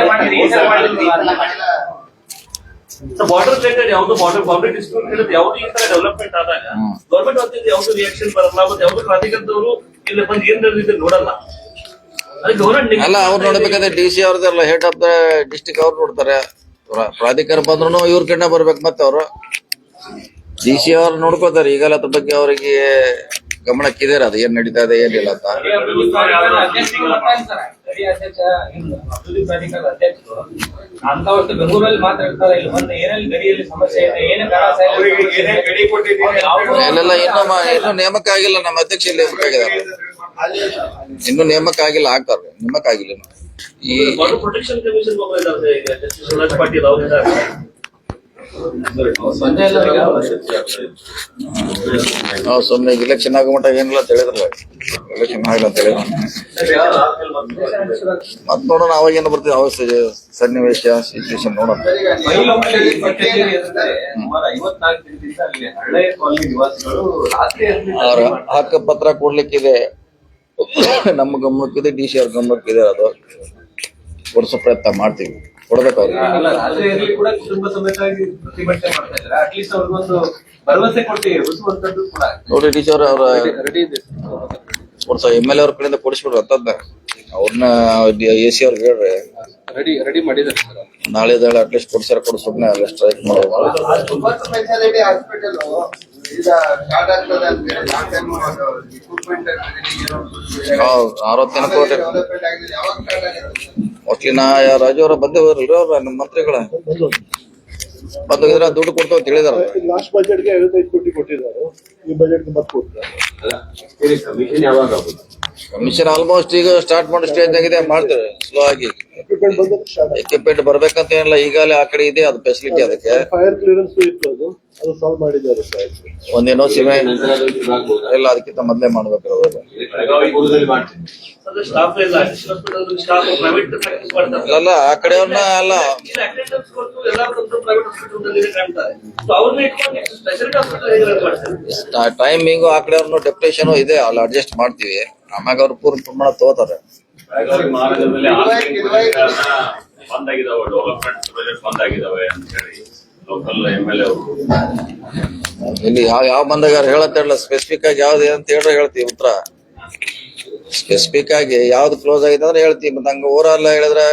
ಬಾರ್ಡರ್ ರಿಲೇಟೆಡ್ ಯಾವ್ದು ಬಾರ್ಡರ್ ಡಿಸ್ಪ್ಯೂಟ್ ಹಿಡಿದು ಯಾವ್ದು ಈ ತರ ಡೆವಲಪ್ಮೆಂಟ್ ಆದಾಗ ಗೌರ್ಮೆಂಟ್ ಹೊತ್ತಿದ್ದು ಯಾವ್ದು ರಿಯಾಕ್ಷನ್ ಬರಲ್ಲ, ಮತ್ತೆ ಯಾವ್ದು ಪ್ರಾಧಿಕಾರದವರು ಇಲ್ಲಿ ಬಂದು ಏನ್ ನಡೆದಿದೆ ನೋಡಲ್ಲ. ಅದು ಗೌರ್ಮೆಂಟ್ ಅಲ್ಲ, ಅವ್ರು ನೋಡ್ಬೇಕಾದ್ರೆ DC ಅವ್ರದ್ದೆಲ್ಲ ಹೆಡ್ ಆಫ್ ದ ಡಿಸ್ಟ್ರಿಕ್ಟ್ ಅವ್ರು ನೋಡ್ತಾರೆ. ಪ್ರಾಧಿಕಾರ ಬಂದ್ರು ಇವ್ರ ಕಡೆ ಬರ್ಬೇಕು. ಮತ್ತೆ ಅವರು DC ಅವ್ರು ನೋಡ್ಕೋತಾರೆ. ಈಗಲ್ಲ ಅದ್ರ ಬಗ್ಗೆ ಅವರಿಗೆ ಗಮನಕ್ಕಿದೆ, ಅದು ಏನ್ ನಡೀತಾ ಇದೆ ಏನಿಲ್ಲ ಅಂತ. ಗಡಿ ಅಧ್ಯಕ್ಷ ಅಭಿವೃದ್ಧಿ ಪ್ರಾಧಿಕಾರದ ಅಧ್ಯಕ್ಷರು ಅಂತ ಹೊತ್ತು ಬೆಂಗಳೂರಲ್ಲಿ ಮಾತ್ರ ಇರ್ತಾರೆ. ಇಲ್ಲಿ ಬಂದು ಏನಲ್ಲಿ ಗಡಿಯಲ್ಲಿ ಸಮಸ್ಯೆ ಇದೆ, ಏನೇ ಗಡಿ ಕೊಟ್ಟಿದ್ದೀವಿ ಇಲ್ಲೆಲ್ಲ ಇನ್ನೂ ನೇಮಕ ಆಗಿಲ್ಲ. ನಮ್ಮ ಅಧ್ಯಕ್ಷ ನೇಮಕ ಆಗಿದ್ದಾರೆ, ಇನ್ನೂ ನೇಮಕ ಆಗಿಲ್ಲ, ಆಗ್ತಾರೆ. ನೇಮಕ ಆಗಿಲ್ಲ. ಈ border protection commission justice Shivaraj Patil ಅವರು ಸಂಜೆ ಎಲ್ಲ ಈಗ ನಾವು ಸುಮ್ಮನೆ ಇಲೆಕ್ಷನ್ ಆಗೋ ಮಟ್ಟ ಏನಿಲ್ಲ ಅಂತ ಹೇಳಿದ್ರಲ್ಲ, ಎಲೆಕ್ಷನ್ ಆಗಿಲ್ಲ ಅಂತ ಹೇಳಿದ್ರು. ಮತ್ ನೋಡೋಣ ಅವಾಗ ಏನು ಬರ್ತೀವಿ, ಅವಾಗ ಸನ್ನಿವೇಶ ಸಿಚುವೇಶನ್ ನೋಡೋಣ. ಬೈಲಹೊಂಗಲ ಕಚೇರಿ ಅಂದ್ರೆ ಸುಮಾರು 54 ದಿನದಿಂದ ಅಲ್ಲಿ ಹಳೆಯ ಕಾಲನಿ ನಿವಾಸಿಗಳು ರಾತ್ರಿ ಅವ್ರ ಹಕ್ಕುಪತ್ರ ಕೊಡ್ಲಿಕ್ಕಿದೆ, ನಮ್ಮ ಗಮನಕ್ಕಿದೆ, DC ಅವ್ರ ಗಮನಕ್ಕಿದೆ. ಅದು ಕೊಡಿಸೋ ಪ್ರಯತ್ನ ಮಾಡ್ತೀವಿ, ಕೊಡ್ಬೇಕು ಅವ್ರಿಗೆ. ಅಲ್ಲ, ರಾತ್ರಿ ಇರ್ಲಿ ಕೂಡ ಕುಟುಂಬ ಸಮೇತವಾಗಿ ಪ್ರತಿಭಟನೆ ಮಾಡ್ತಾ ಇದ್ದಾರೆ. ಅಟ್ಲೀಸ್ಟ್ ಅವ್ರಿಗೊಂದು ಭರವಸೆ ಕೊಟ್ಟು ಎಬ್ಬಿಸುವಂತದ್ದು ಕೂಡ ನೋಡಿ DC ಅವ್ರ ರೆಡಿ ಇದೆ ಕೊಡ್ಸ MLA ಅವ್ರ ಕಡೆಯಿಂದ ಕೊಡಿಸ್ಬಿಡ್ರಿ ಅಂತದ್ನ. ಅವ್ರನ್ನ AC ಅವ್ರಿಗೆ ಹೇಳ್ರಿ, ರೆಡಿ ಮಾಡಿದ್ದಾರೆ ಸರ್. ನಾಳೆ ಅಟ್ಲೀಸ್ಟ್ ಕೊಡ್ಸಾರ ಕೊಡು, ಸುಮ್ಮನೆ ಅಲ್ಲಿ ಸ್ಟ್ರೈಕ್ ಮಾಡೋದು. ಸ್ಪೆಷಾಲಿಟಿ ಹಾಸ್ಪಿಟಲ್ ಈಗ ಸ್ಟಾರ್ಟ್ ಆಗ್ತದೆ ಅಂತ ಇಕ್ವಿಪ್ಮೆಂಟ್ 60 ಕೋಟಿ ಡೆವಲಪ್ಮೆಂಟ್ ಆಗಿದೆ. ಯಾವಾಗ ಸ್ಟಾರ್ಟ್ ಆಗಿದೆ? ಮೋಸ್ಟ್ಲಿ ರಾಜು ಅವರ ಬಂದೇ ಹೋದ್ರಲ್ರಿ ಅವ್ರ ನಮ್ಮ ಮಂತ್ರಿಗಳ ಬಂದಿದ್ರೆ ದುಡ್ಡು ಕೊಡ್ತಾವ ಅಂತ ಹೇಳಿದಾರ. ಲಾಸ್ಟ್ ಬಜೆಟ್ಗೆ 55 ಕೋಟಿ ಕೊಟ್ಟಿದ್ದಾರೆ, ಈ ಬಜೆಟ್ಗೆ ಮತ್ತೆ ಕೊಡ್ತಾರೆ. ಕಮಿಷನ್ ಯಾವಾಗ ಆಗುತ್ತೆ? ಕಮಿಷನ್ ಆಲ್ಮೋಸ್ಟ್ ಈಗ ಸ್ಟಾರ್ಟ್ ಮಾಡೋ ಸ್ಟೇಜ್ ಆಗಿದೆ, ಮಾಡ್ತಾರೆ ಸ್ಲೋ ಆಗಿ. ಎಕ್ವಿಪ್ಮೆಂಟ್ ಬಂದ್ರೆ ಸ್ಟಾರ್ಟ್ ಎಕ್ವಿಪ್ಮೆಂಟ್ ಬರ್ಬೇಕಂತ ಏನಿಲ್ಲ, ಈಗಾಗಲೇ ಆ ಕಡೆ ಇದೆ ಅದು ಫೆಸಿಲಿಟಿ. ಅದಕ್ಕೆ ಫೈರ್ ಕ್ಲಿಯರೆನ್ಸ್ ಇತ್ತು, ಅದು ಸಾಲ್ವ್ ಮಾಡಿದ್ದಾರೆ ಸರ್. ಒಂದೇನೋ ಸಿಮೆಂಟ್ ಆಗ್ಬೋದಾ? ಇಲ್ಲ, ಅದಕ್ಕಿಂತ ಮೊದಲೇ ಮಾಡ್ಬೇಕು ಅವಾಗ. ಬೆಳಗಾವಿ ಪೂರ್ವದಲ್ಲಿ ಮಾಡ್ತೀನಿ. ಅದು ಸ್ಟಾಫ್ ಇಲ್ಲ, additional hospital staff private practice ಮಾಡ್ತಾರೆ. ಅಲ್ಲ ಆ ಕಡೆಯವ್ರನ್ನ ಅಲ್ಲ, ಅಟೆಂಡೆನ್ಸ್ ಕೊಟ್ಟು ಎಲ್ಲರೂ ಪ್ರೈವೇಟ್ ಹಾಸ್ಪಿಟಲ್ ಕಾಣ್ತಾರೆ. ಸೊ ಅವ್ರನ್ನ ಇಟ್ಕೊಂಡು ಸ್ಪೆಷಾಲಿಟಿ ಹಾಸ್ಪಿಟಲ್ ಹೇಗೆ ರನ್ ಮಾಡ್ತಾರೆ? ಟೈಮಿಂಗು ಆ ಕಡೆಯವ್ರನ್ನ ಡೆಪ್ಯುಟೇಷನ್ ಇದೆ, ಅಲ್ಲಿ ಅಡ್ಜಸ್ಟ್ ಮಾಡ್ತೀವಿ. ಆಮ್ಯಾಗ ಅವ್ರು ಪೂರ್ಣ ಪ್ರಮಾಣ ತಗೋತಾರೆ. ಬೆಳಗಾವಿ ಮಹಾನಗರದಲ್ಲಿ ಬಂದ್ ಆಗಿದಾವೆ, ಡೆವಲಪ್ಮೆಂಟ್ ಪ್ರಾಜೆಕ್ಟ್ ಬಂದ್ ಆಗಿದಾವೆ ಅಂತ ಹೇಳಿ ಲೋಕಲ್ MLA ಅವರು ಇಲ್ಲಿ ಯಾವ ಬಂದಾಗ ಹೇಳತ್ತಿರಲ್ಲ, ಸ್ಪೆಸಿಫಿಕ್ ಆಗಿ ಯಾವ್ದು ಅಂತ ಹೇಳ್ರೆ ಹೇಳ್ತೀವಿ ಉತ್ತರ. ಸ್ಪೆಸಿಫಿಕ್ ಆಗಿ ಯಾವ್ದು ಕ್ಲೋಸ್ ಆಗಿದೆ ಅಂದ್ರೆ ಹೇಳ್ತೀವಿ. ಮತ್ತೆ ಹಂಗ ಊರೆಲ್ಲ ಹೇಳಿದ್ರೆ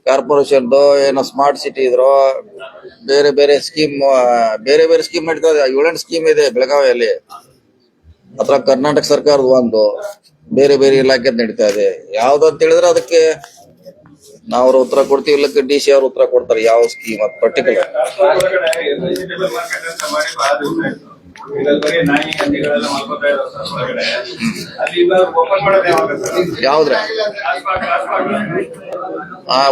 ಕಾರ್ಪೊರೇಷನ್ ಏನೋ ಸ್ಮಾರ್ಟ್ ಸಿಟಿ ಇದ್ರೋ ಬೇರೆ ಬೇರೆ ಸ್ಕೀಮ್ ನಡೀತದೆ. 7 ಸ್ಕೀಮ್ ಇದೆ ಬೆಳಗಾವಿಯಲ್ಲಿ. ಅಥವಾ ಕರ್ನಾಟಕ ಸರ್ಕಾರದ ಒಂದು ಬೇರೆ ಬೇರೆ ಇಲಾಖೆ ನಡೀತಾ ಇದೆ. ಯಾವ್ದು ಅಂತ ಹೇಳಿದ್ರೆ ಅದಕ್ಕೆ ನಾವು ಉತ್ತರ ಕೊಡ್ತೀವಿ, ಇಲ್ಲ DC ಅವ್ರು ಉತ್ತರ ಕೊಡ್ತಾರೆ ಯಾವ ಸ್ಕೀಮ್ ಅದು ಪರ್ಟಿಕ್ಯುಲರ್. ವೆಜಿಟೇಬಲ್ ಮಾರ್ಕೆಟ್ ಅಂತ ಮಾಡಿ ಬಹಳ ದಿವಸ ಆಯ್ತು. ಇದ್ರಲ್ಲಿ ಬರೀ ನಾಯಿ ಹಂದಿಗಳೆಲ್ಲ ಮಲ್ಕೋತಾ ಇದಾವೆ ಸರ್ ಹೊರಗಡೆ. ಅಲ್ಲಿ ಇವಾಗ ಓಪನ್ ಮಾಡೋದು ಯಾವಾಗ ಸರ್? ಯಾವ್ದ್ರೆ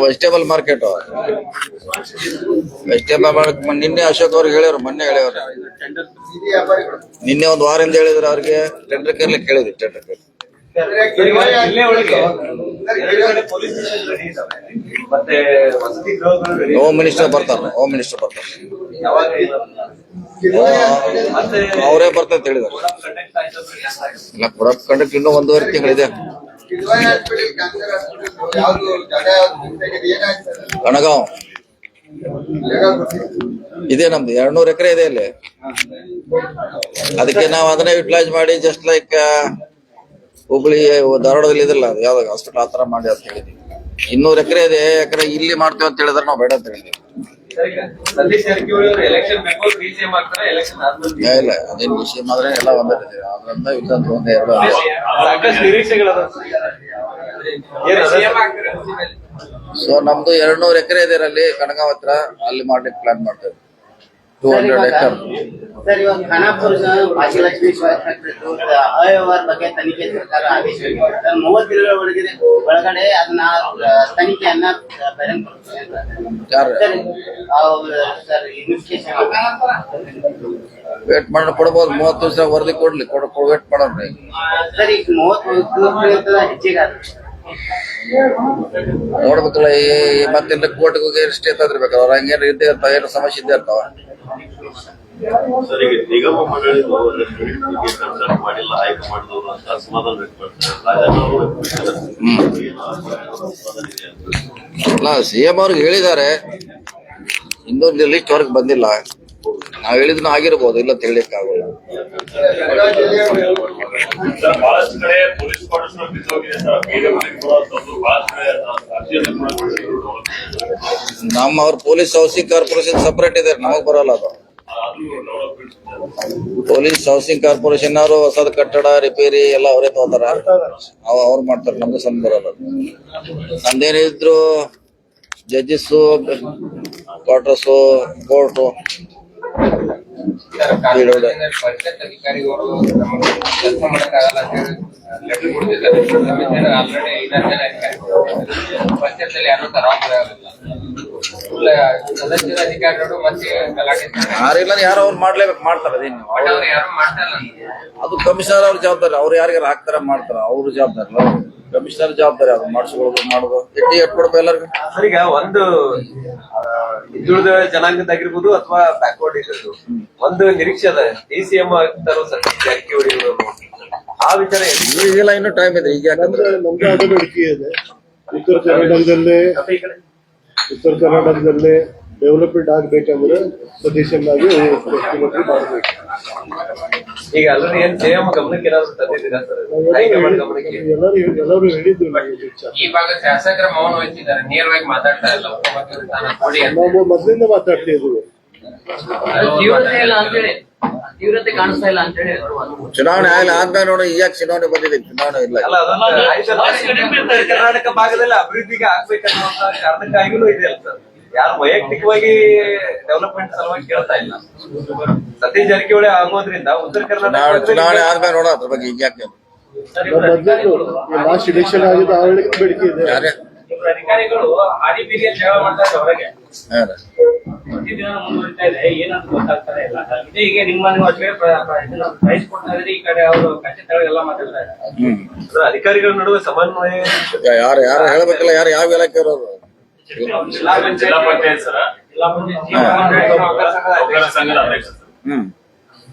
ವೆಜಿಟೇಬಲ್ ಮಾರ್ಕೆಟ್ ನಿನ್ನೆ ಅಶೋಕ್ ಅವ್ರಿಗೆ ಹೇಳ್ಯಾರ, ಮೊನ್ನೆ ಹೇಳ್ಯಾರ. ನಿನ್ನೆ ಒಂದು ವಾರದಿಂದ ಹೇಳಿದ್ರೆ ಅವ್ರಿಗೆ ಟೆಂಡರ್ ಕೇರ್ಲಿಕ್ಕೆ ಕೇಳಿದ್ವಿ. ಟೆಂಡರ್ ಕೇರ್ ಜಿಲ್ಲೆ ಒಳಗೆ ಪೊಲೀಸ್ ಸ್ಟೇಷನ್ ರೆಡಿ ಇದಾವೆ, ಮತ್ತೆ ವಸತಿ ಗೃಹಗಳು ರೆಡಿ. ಹೋಮ್ ಮಿನಿಸ್ಟರ್ ಬರ್ತಾರೆ. ಯಾವಾಗ ಮತ್ತೆ ಅವರೇ ಬರ್ತಾರೆ ಅಂತ ಹೇಳಿದಾರೆ. ಕಂಡಕ್ಟ್ ಆಯ್ತು ಇಲ್ಲ, ಕೊಡಕ್ ಕಂಡಕ್ಟ್ ಇನ್ನೂ 1.5 ತಿಂಗಳಿದೆ. ಕಿದ್ವಾಯಿ ಹಾಸ್ಪಿಟಲ್, ಕ್ಯಾನ್ಸರ್ ಹಾಸ್ಪಿಟಲ್ ಯಾವ್ದು ಜಾಗ ಯಾವ್ದು ಏನಾಯ್ತು? ಕಣಗಾಂವ್ ಇದೆ, ನಮ್ದು 200 ಎಕರೆ ಇದೆ ಇಲ್ಲಿ. ಅದಕ್ಕೆ ನಾವು ಅದನ್ನೇ ಯುಟಿಲೈಸ್ ಮಾಡಿ ಜಸ್ಟ್ ಲೈಕ್ ಹುಬ್ಳಿ ಧಾರವಾಡದಲ್ಲಿ ಇದ್ರಲ್ಲ ಅದು ಯಾವ್ದಾಗ ಹಾಸ್ಪಿಟಲ್ ಆತರ ಮಾಡಿ ಅಂತ ಹೇಳಿದ್ವಿ. 200 ಎಕರೆ ಇದೆ, ಯಾಕಂದ್ರೆ ಇಲ್ಲಿ ಮಾಡ್ತೀವಿ ಅಂತ ಹೇಳಿದ್ರೆ ನಾವು ಬೇಡ ಅಂತ ಹೇಳಿದ್ವಿ. ಸತೀಶ್ ಜಾರಕಿಹೊಳಿ ಅವರು ಎಲೆಕ್ಷನ್ ಬಿಫೋರ್ DCM ಆಗ್ತಾರೆ, ಎಲೆಕ್ಷನ್ ಆದ್ಮೇಲೆ ಇಲ್ಲ, ಅದೇನು ವಿಷಯ ಮಾತ್ರ ಎಲ್ಲ ಒಂದೇ ಅದರಿಂದ ಇಲ್ಲಂತ ಒಂದೇ ಎರಡು. ಸಾಕಷ್ಟು ನಿರೀಕ್ಷೆಗಳದ. ಸೊ ನಮ್ದು 200 ಎಕರೆ ಇದೆ ಅಲ್ಲಿ ಕಣಗಾಂವ್ ಹತ್ರ, ಅಲ್ಲಿ ಮಾಡ್ಲಿಕ್ಕೆ ಪ್ಲಾನ್ ಮಾಡ್ತೇವೆ. 200 ಎಕರೆ. ಸರ್, ಇವಾಗ ಖಾನಾಪುರ ಭಾಗ್ಯಲಕ್ಷ್ಮಿ ಅವ್ಯವಹಾರ ಬಗ್ಗೆ ತನಿಖೆ ಸರ್ಕಾರ ಆದೇಶ 30 ದಿನಗಳ ಒಳಗಡೆ ಅದನ್ನ ತನಿಖೆಯನ್ನ ಬಹಿರಂಗಪಡಿಸ್ತಾರೆ ಅಂತ. ಸರ್, ಇನ್ವೆಸ್ಟಿಗೇಷನ್ ವೇಟ್ ಮಾಡಿ ಕೊಡ್ಬೋದು. 30 ದಿವಸ ವರದಿ ಕೊಡ್ಲಿ, ವೇಟ್ ಮಾಡೋಣ. ಸರ್, ಈಗ 30 ಹೆಚ್ಚಿಗೆ ನೋಡ್ಬೇಕಲ್ಲ, ಮತ್ತೆಲ್ಲ ಕೋರ್ಟ್ಗೆ ಹೋಗಿ ಎಷ್ಟೇ ತಂದಿರ್ಬೇಕು. ಅವ್ರ ಹಂಗೇನು ಇದ್ದೇ ಇರ್ತಾವ, ಏನೋ ಸಮಸ್ಯೆ ಇದ್ದೇ ಇರ್ತಾವ. ಸರ್, ಈಗ ನಿಗಮ ಮಂಡಳಿದು ಕನ್ಸಲ್ಟ್ ಮಾಡಿಲ್ಲ ಹೈಕಮಾಂಡ್ದವರು ಅಂತ ಅಸಮಾಧಾನ ವ್ಯಕ್ತಪಡಿಸಿದ್ದಾರೆ. ಅಲ್ಲ, CM ಅವ್ರಿಗೆ ಹೇಳಿದ್ದಾರೆ, ಇನ್ನೊಂದು ಲಿಸ್ಟ್ ಹೊರಗೆ ಬಂದಿಲ್ಲ. ನಾವ್ ಹೇಳಿದ್ನು ಆಗಿರ್ಬೋದು, ಇಲ್ಲ ಅಂತ ಹೇಳಿಕ್ ಆಗೋಲ್ಲ. ಸರ್, ಬಹಳಷ್ಟು ಕಡೆ ಪೊಲೀಸ್ ಕ್ವಾರ್ಟರ್ಸ್ ಬಿದ್ದೋಗಿದೆ ಸರ್. ಬಹಳಷ್ಟು ಕಡೆ ಅರ್ಜಿಯನ್ನು ಕೂಡ ನಮ್ಮ ಅವ್ರ ಪೊಲೀಸ್ ಹೌಸಿಂಗ್ ಕಾರ್ಪೊರೇಷನ್ ಸಪರೇಟ್ ಇದೆ, ನಮಗ್ ಬರಲ್ಲ ಅದು. ಪೊಲೀಸ್ ಹೌಸಿಂಗ್ ಕಾರ್ಪೊರೇಷನ್ ಅವರು ಹೊಸದ ಕಟ್ಟಡ ರಿಪೇರಿ ಎಲ್ಲ ಅವರೇ ತಗೋತಾರ, ಅವ್ರು ಮಾಡ್ತಾರೆ. ನಮ್ಗೆ ಸಂಬಂಧ ಬರಲ್ಲ. ನಮ್ದೇನಿದ್ರು ಜಡ್ಜಸ್, ಕ್ವಾರ್ಟರ್ಸು, ಕೋರ್ಟು, ಪರಿಷತ್ ಅಧಿಕಾರಿಗಳು ಕೆಲಸ ಮಾಡಕ್ಕಾಗಲ್ಲ ಅಂತ ಹೇಳಿ ಲೆಟರ್ ಕೊಡ್ತಿದ್ದಾರೆ. ಆಲ್ರೆಡಿ 5 ಜನ ಅಧಿಕಾರಿಗಳು ಪರಿಷತ್ತಲ್ಲಿ ಯಾರು ತರವಾಗಿಲ್ಲ. ಸದಸ್ಯರ ಅಧಿಕಾರಿಗಳು ಮತ್ತೆ ಗಲಾಟೆ ಯಾರಿಲ್ಲ ಯಾರು ಅವ್ರು ಮಾಡ್ತಾರೆ ಅದೇನು ಅವ್ರು ಯಾರು ಮಾಡ್ತಾ ಇಲ್ಲ. ಅದು ಕಮಿಷನರ್ ಅವ್ರ ಜವಾಬ್ದಾರಿ. ಅವ್ರು ಯಾರಿಗಾರ ಹಾಕ್ತಾರ ಮಾಡ್ತಾರ, ಅವ್ರ ಜವಾಬ್ದಾರಿ ಅಲ್ಲ. ಕಮಿಷನರ್ ಜವಾಬ್ದಾರಿ ಅದು ಮಾಡಿಸ್ಕೊಳ್ಳೋದು ಮಾಡೋದು. ಎಟ್ಕೊಡ್ಬೇಕು ಎಲ್ಲರಿಗೂ. ಸರ್, ಈಗ ಒಂದು ಹಿಂದುಳಿದ ಜನಾಂಗದಾಗಿರ್ಬೋದು ಅಥವಾ ಬ್ಯಾಕ್ವರ್ಡ್ ಇರ್ಬೋದು, ಒಂದು ನಿರೀಕ್ಷೆ ಅದ DCM ಆಗ್ತಾರೋ ಸತೀಶ್ ಜಾರಕಿಹೊಳಿ ಅವರು. ಆ ವಿಚಾರ ಈಗೆಲ್ಲ ಇನ್ನೂ ಟೈಮ್ ಇದೆ. ಈಗ ಯಾಕಂದ್ರೆ ನಮ್ಗೆ ಅದು ಬೇಡಿಕೆ ಇದೆ. ಉತ್ತರ ಕರ್ನಾಟಕದಲ್ಲೇ ಡೆವಲಪ್ಮೆಂಟ್ ಆಗ್ಬೇಕಂದ್ರೆ ಸತೀಶನ್ನಾಗಿ ಮುಖ್ಯಮಂತ್ರಿ ಮಾಡಬೇಕು. ಈಗ ಅಲ್ಲೂ ಏನ್ CM ಗಮನಕ್ಕೆ ಏನಾದ್ರು ತಂದಿದ್ದೀರಾ ಸರ್? ಹೈಕಮಾಂಡ್ ಗಮನಕ್ಕೆ ಎಲ್ಲರೂ ಹೇಳಿದ್ರು. ಈ ಭಾಗ ಶಾಸಕರ ಮೌನ ವಹಿಸಿದ್ದಾರೆ, ನೇರವಾಗಿ ಮಾತಾಡ್ತಾ ಇಲ್ಲ. ಮುಖ್ಯಮಂತ್ರಿ ಸ್ಥಾನ ಕೊಡಿ ಅಂತ. ನಾವು ಮೊದಲಿಂದ ಮಾತಾಡ್ತಾ ಇದ್ವಿ. ತೀವ್ರತೆ ಇಲ್ಲ ಅಂತೇಳಿ, ತೀವ್ರತೆ ಕಾಣಿಸ್ತಾ ಇಲ್ಲ ಅಂತೇಳಿ ಅವರು ಒಂದು ಚುನಾವಣೆ ಆಗಲಿ ಆದ್ಮೇಲೆ ನೋಡಿ. ಈಗ ಚುನಾವಣೆ ಬಂದಿದೆ, ಚುನಾವಣೆ ಇಲ್ಲ. ಅಲ್ಲ, ಅದೊಂದು ಆಯ್ತಲ್ಲ, ಉತ್ತರ ಕರ್ನಾಟಕ ಭಾಗದಲ್ಲಿ ಅಭಿವೃದ್ಧಿಗೆ ಆಗ್ಬೇಕನ್ನುವಂತ ಕಾರಣಕ್ಕಾಗಿನೂ ಇದೆ ಅಲ್ಲ ಸರ್. ಯಾರು ವೈಯಕ್ತಿಕವಾಗಿ ಡೆವಲಪ್ಮೆಂಟ್ ಸಲುವಾಗಿ ಕೇಳ್ತಾ ಇಲ್ಲ. ಸತೀಶ್ ಜಾರಕಿಹೊಳಿ ಆಗೋದ್ರಿಂದ ಉತ್ತರ ಕರ್ನಾಟಕ ಚುನಾವಣೆ ಆದ್ಮೇಲೆ ನೋಡ ಅದ್ರ ಬಗ್ಗೆ. ಈಗ ಯಾಕೆ ಲಾಸ್ಟ್ ಇಲೆಕ್ಷನ್ ಆಗಿದ್ದು ಆ ವೇಳೆಗೆ ಬೇಡಿಕೆ ಇದೆ. ಯಾರೇ ಇವ್ರ ಅಧಿಕಾರಿಗಳು ಹಾದಿ ಬೀದಿಯಲ್ಲಿ ಜಗಳ ಮಾಡ್ತಾ ಇದ್ದಾರೆ ಹೊರಗೆ. ಪ್ರತಿದಿನ ಮುಂದುವರಿತಾ ಇದೆ, ಏನಂತ ಗೊತ್ತಾಗ್ತಾನೆ ಇಲ್ಲ. ಇದೇ ಈಗ ನಿಮ್ಮ ಪ್ರೈಸ್ ಕೊಡ್ತಾ ಇದ್ರೆ ಈ ಕಡೆ ಅವರು ಕಚ್ಚೆ ತಳಗೆಲ್ಲ ಮಾತಾಡ್ತಾ ಇದ್ದಾರೆ. ಅಧಿಕಾರಿಗಳ ನಡುವೆ ಸಮನ್ವಯ ಯಾರು ಹೇಳ್ಬೇಕಲ್ಲ. ಯಾರು ಯಾವ ಇಲಾಖೆ ಇರೋರು? ಜಿಲ್ಲಾ ಪಂಚಾಯತ್ ಸರ್, ನೌಕರ ಸಂಘದ ಅಧ್ಯಕ್ಷ ಸರ್.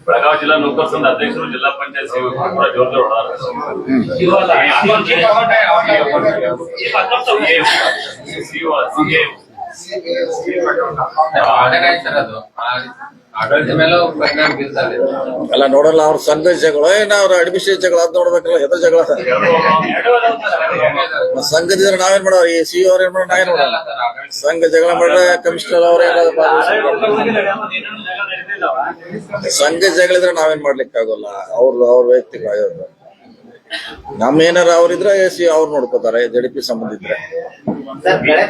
ಬೆಳಗಾವಿ ಜಿಲ್ಲಾ ನೌಕರ ಸಂಘದ ಅಧ್ಯಕ್ಷರು, ಜಿಲ್ಲಾ ಪಂಚಾಯತ್ ಸೇವಕರು ಕೂಡ ಜೋರ್ದಾರ್ ಹೊಡೆದಾರ. ಸರ್ ಅದು ಆಡಳಿತ ಮೇಲೆ ಪರಿಣಾಮ ಬೀರ್ತಾರೆ. ಎಲ್ಲ ನೋಡಲ್ಲ. ಅವ್ರ ಸಂಘ ಜಗಳ ಏನ ಅವ್ರ ಅಡ್ಮಿನಿಸ್ಟ್ರೇಷನ್ ಜಗಳ ಅದ್ ನೋಡ್ಬೇಕಲ್ಲ. ಎದ್ರ ಜಗಳ ಸಂಘದಿದ್ರೆ ನಾವೇನ್ ಮಾಡೋರು? ಈ CEO ಅವ್ರ ಏನ್ ಮಾಡೋರು? ನಾವೇನ್ ಮಾಡೋಲ್ಲ. ಸಂಘ ಜಗಳ ಮಾಡ್ರೆ ಕಮಿಷನರ್ ಅವ್ರ ಸಂಘ ಜಗಳ ಇದ್ರೆ ನಾವೇನ್ ಮಾಡ್ಲಿಕ್ಕೆ ಆಗೋಲ್ಲ. ಅವ್ರ ವೈಯಕ್ತಿಕ ಆಗಿರೋದು. ನಮ್ಮ ಏನಾರ ಅವ್ರಿದ್ರೆ ಅವ್ರು ನೋಡ್ಕೋತಾರೆ. JDP ಸಂಬಂಧ ಇದ್ರೆ.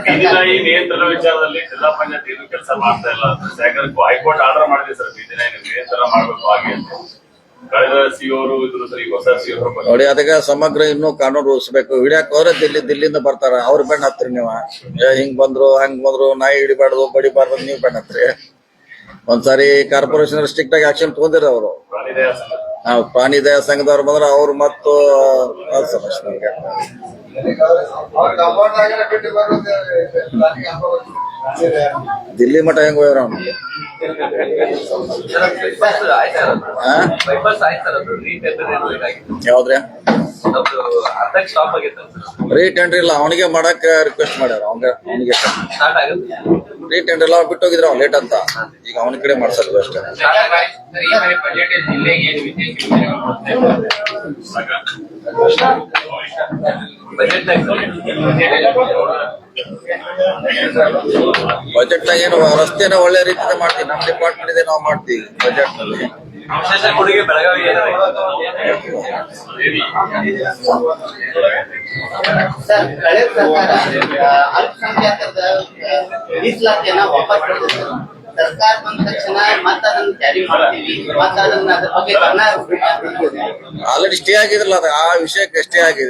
ಬೀದಿನಾಯಿ ನಿಯಂತ್ರಣ ವಿಚಾರದಲ್ಲಿ ಜಿಲ್ಲಾ ಪಂಚಾಯತ್ ಏನು ಕೆಲಸ ಮಾಡ್ತಾ ಇಲ್ಲ. ಯಾಕಂದ್ರೆ ಹೈಕೋರ್ಟ್ ಆರ್ಡರ್ ಮಾಡಿದೆ ಸರ್, ಬೀದಿನಾಯಿ ನಿಯಂತ್ರಣ ಮಾಡ್ಬೇಕು ಹಾಗೆ ಅಂತ. ಕಳೆದ CEO ಅವರು ಇದ್ರು ಸರ್, ಈಗ ಹೊಸ CEO ನೋಡಿ. ಅದಕ್ಕೆ ಸಮಗ್ರ ಇನ್ನೂ ಕಾನೂನು ರೂಪಿಸ್ಬೇಕು. ಹಿಡಿಯಕ್ ಹೋದ್ರೆ ದಿಲ್ಲಿಂದ ಬರ್ತಾರ. ಅವ್ರ ಬೆಣ್ಣ ಹತ್ರಿ ನೀವು. ಹಿಂಗ್ ಬಂದ್ರು ಹಂಗ್ ಬಂದ್ರು, ನಾಯಿ ಹಿಡಿಬಾರ್ದು ಬಡಿಬಾರ್ದು ನೀವು ಬೆಣ್ಣ ಹತ್ರಿ. ಒಂದ್ಸಾರಿ ಕಾರ್ಪೊರೇಷನ್ ಸ್ಟ್ರಿಕ್ಟ್ ಆಗಿ ಆಕ್ಷನ್ ತಗೊಂಡಿರ ಅವರು. ಪ್ರಾಣಿ ದಯಾ ಸಂಘದವ್ರು ಬಂದ್ರೆ ಅವ್ರು ಮತ್ತು ದಿಲ್ಲಿ ಮಠ ಹೆಂಗ್ ಹೋಗ್ಯಾರ ಅವ್ನು? ಯಾವ್ದ್ರಿ ರೀಟೆಂಡರ್ ಇಲ್ಲ ಅವನಿಗೆ ಮಾಡಕ್ ರಿಕ್ವೆಸ್ಟ್ ಮಾಡ್ಯಾರ. ಅವನಿಗೆ ರೀಟೆಂಡರ್ ಎಲ್ಲ ಬಿಟ್ಟೋಗಿದ್ರ ಅವ್ನು ಲೇಟ್ ಅಂತ. ಈಗ ಅವನ ಕಡೆ ಮಾಡ್ಸಲ್ಲ ಅಷ್ಟೇ. ಬಜೆಟ್ ಜಿಲ್ಲೆಗೆ ಏನು ವಿಶೇಷ ಬಜೆಟ್ ನಾಗ ಏನು ರಸ್ತೆನ ಒಳ್ಳೆ ರೀತಿಯಿಂದ ಮಾಡ್ತೀವಿ. ನಮ್ಮ ಡಿಪಾರ್ಟ್ಮೆಂಟ್ ಇದೆ, ನಾವು ಮಾಡ್ತೀವಿ ಬಜೆಟ್ ನಲ್ಲಿ. ವಿಶೇಷ ಕೊಡುಗೆ ಬೆಳಗಾವಿ ಸರ್, ಕಳೆದ ಸರ್ಕಾರ ಅಲ್ಪಸಂಖ್ಯಾತದ ಮೀಸಲಾತಿಯನ್ನ ವಾಪಸ್ ಪಡೆದಿದೆ. ಸರ್ಕಾರ ಬಂದ ತಕ್ಷಣ ಮತ್ತೆ ಅದನ್ನ ಜಾರಿ ಮಾಡ್ತೀವಿ, ಮತ್ತೆ ಅದನ್ನ ಅದ್ರ ಬಗ್ಗೆ ಗಮನ ಆಲ್ರೆಡಿ ಸ್ಟೇ ಆಗಿದ್ರಲ್ಲ, ಅದು ಆ ವಿಷಯಕ್ಕೆ ಸ್ಟೇ ಆಗಿದೆ.